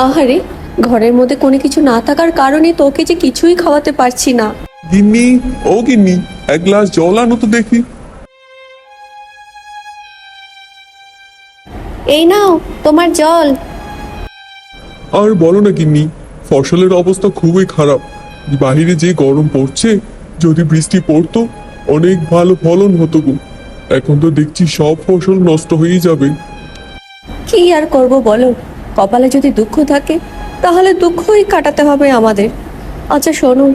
আহারে, ঘরের মধ্যে কোনো কিছু না থাকার কারণে তোকে যে কিছুই খাওয়াতে পারছি না। গিন্নি, ও গিন্নি, এক গ্লাস জল আনো তো দেখি। এই নাও তোমার জল। আর বলো না গিন্নি, ফসলের অবস্থা খুবই খারাপ। বাইরে যে গরম পড়ছে, যদি বৃষ্টি পড়তো অনেক ভালো ফলন হতো গো। এখন তো দেখছি সব ফসল নষ্ট হয়ে যাবে। কি আর করব বলো, কপালে যদি দুঃখ থাকে তাহলে দুঃখই কাটাতে হবে আমাদের। আচ্ছা শোনো,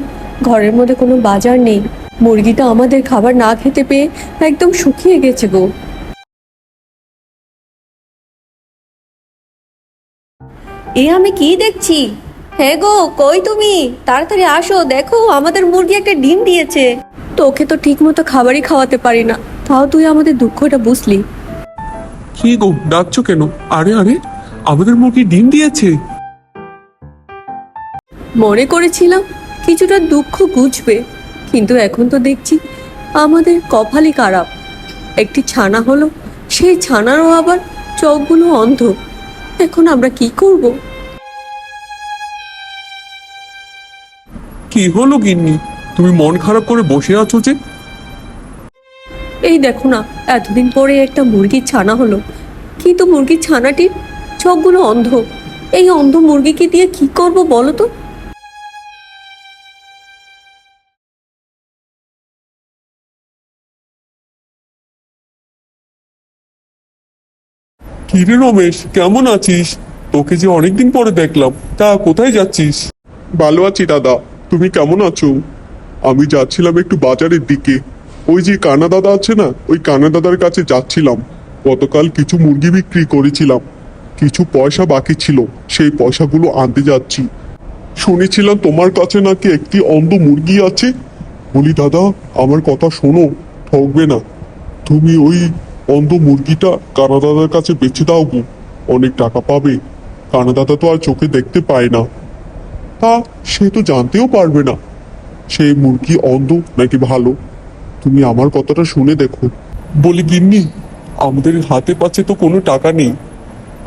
ঘরের মধ্যে কোনো বাজার নেই, মুরগিটা আমাদের খাবার না খেতে পেয়ে একদম শুকিয়ে গেছে গো। এ আমি কি দেখছি? হ্যাঁ গো, কই তুমি? তাড়াতাড়ি আসো, দেখো আমাদের মুরগি একটা ডিম দিয়েছে। তোকে তো ঠিক মতো খাবারই খাওয়াতে পারি না, তাও তুই আমাদের দুঃখটা বুঝলি। কি গো, ডাকছো কেন? আরে আরে, আমাদের মুরগি ডিম দিয়েছে। মনে করেছিলাম কিছুটা দুঃখ বুঝবে, কিন্তু এখন তো দেখছি আমাদের কপালই খারাপ। একটি ছানা হলো, সেই ছানারও আবার চোখগুলো অন্ধ। এখন আমরা কি করব? কি হলো গিন্নি, তুমি মন খারাপ করে বসে আছো যে? এই দেখো না, এতদিন পরে একটা মুরগির ছানা হলো, কিন্তু মুরগির ছানাটির চোখগুলো অন্ধ। এই অন্ধ মুরগিকে দিয়ে কি করব বলো তো? কি রে রমেশ, কেমন আছিস? তোকে যে অনেকদিন পরে দেখলাম, তা কোথায় যাচ্ছিস? ভালো আছি দাদা, তুমি কেমন আছো? আমি যাচ্ছিলাম একটু বাজারের দিকে। ওই যে কানা দাদা আছে না, ওই কানা দাদার কাছে যাচ্ছিলাম। গতকাল কিছু মুরগি বিক্রি করেছিলাম, কিছু পয়সা বাকি ছিল, সেই পয়সাগুলো আনতে যাচ্ছি। শুনেছিলাম তোমার কাছে নাকি একটি অন্ধ মুরগি আছে। বলি দাদা, আমার কথা শোনো, ঠকবে না। তুমি ওই অন্ধ মুরগিটা কানা দাদার কাছে বেচে দাও গো, অনেক টাকা পাবে। কানা দাদা তো আর চোখে দেখতে পায় না, তা সে তো জানতেও পারবে না সেই মুরগি অন্ধ নাকি ভালো। তুমি আমার কথাটা শুনে দেখো। বলি গিন্নি, আমাদের হাতে পাচ্ছে তো কোনো টাকা নেই।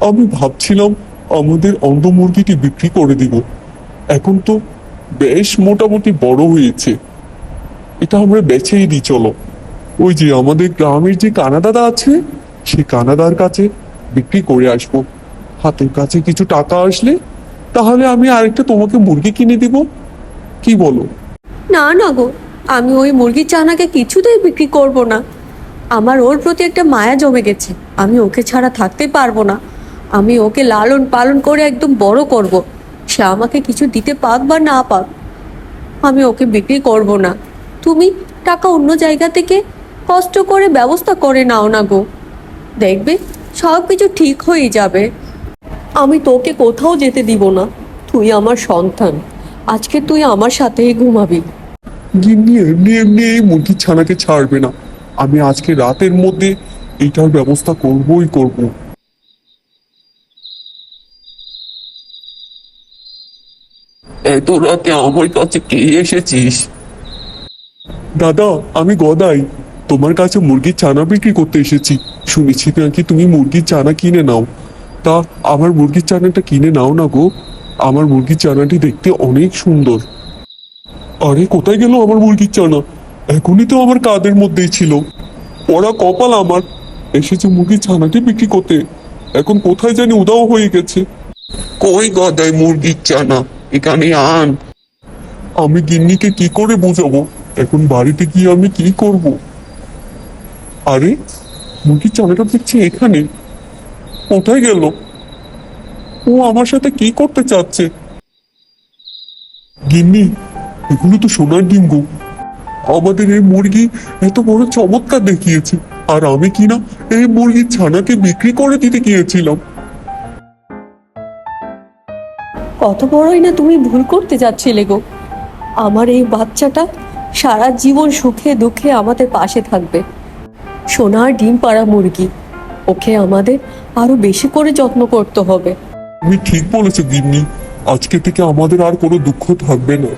আমি ভাবছিলাম আমাদের অন্ধ মুরগিটি বিক্রি করে দিব। এখন তো বেশ মোটামুটি বড় হয়েছে, এটা আমরা বেচেই দিই চলো। ওই যে আমাদের গ্রামের যে কানাদাদা আছে, সেই কানাদার কাছে বিক্রি করে আসবো। হাতের কাছে কিছু টাকা আসলে তাহলে আমি আরেকটা তোমাকে মুরগি কিনে দিব, কি বলো? না না গো, আমি ওই মুরগির ছানাকে কিছুতেই বিক্রি করব না। আমার ওর প্রতি একটা মায়া জমে গেছে, আমি ওকে ছাড়া থাকতে পারবো না। আমি ওকে লালন পালন করে একদম বড় করব। সে আমাকে কিছু দিতে পাক বা না পাক, আমি ওকে বিক্রি করব না। তুমি টাকা অন্য জায়গা থেকে কষ্ট করে ব্যবস্থা করে নাও না গো, দেখবে সব কিছু ঠিক হয়ে যাবে। আমি তোকে কোথাও যেতে দিব না, তুই আমার সন্তান। আজকে তুই আমার সাথেই ঘুমাবি। গিন্নি এমনি এমনি এই মুরগির ছানাকে ছাড়বে না। আমি আজকে রাতের মধ্যে এটার ব্যবস্থা করবই করব। এত রাতে আমার কাছে কে এসেছিস? দাদা, আমি গদাই, তোমার কাছে মুরগির ছানা বিক্রি করতে এসেছি। শুনেছি নাকি তুমি মুরগির ছানা কিনে নাও, তা আমার মুরগির ছানাটা কিনে নাও না গো। আমার মুরগির ছানাটি দেখতে অনেক সুন্দর। আরে কোথায় গেল আমার মুরগির ছানা? এখনই তো আমার কাদের মধ্যেই ছিল। পড়া কপাল আমার, এসেছে মুরগির ছানাটি বিক্রি করতে, এখন কোথায় জানি উধাও হয়ে গেছে। কই গদাই মুরগির ছানা, এখানে আন। আমি গিন্নিকে কি করে বোঝাবো? এখন বাড়িতে গিয়ে আমি কি করব? আরে মুরগির ছানাটা দেখছি এখানে, কোথায় গেল? ও আমার সাথে কি করতে চাচ্ছে? গিন্নি, এগুলো তো সোনার ডিম গো। আমাদের এই মুরগি এত বড় চমৎকার দেখিয়েছে, আর আমি কিনা এই মুরগির ছানাকে বিক্রি করে দিতে গিয়েছিলাম। কত বড়ই না তুমি ভুল করতে যাচ্ছিলে গো। আমার এই বাচ্চাটা সারা জীবন সুখে দুঃখে আমাদের পাশে থাকবে। সোনার ডিম পাড়া মুরগি, ওকে আমাদের আরো বেশি করে যত্ন করতে হবে। তুমি ঠিক বলেছো গিন্নি, আজকে থেকে আমাদের আর কোনো দুঃখ থাকবে না।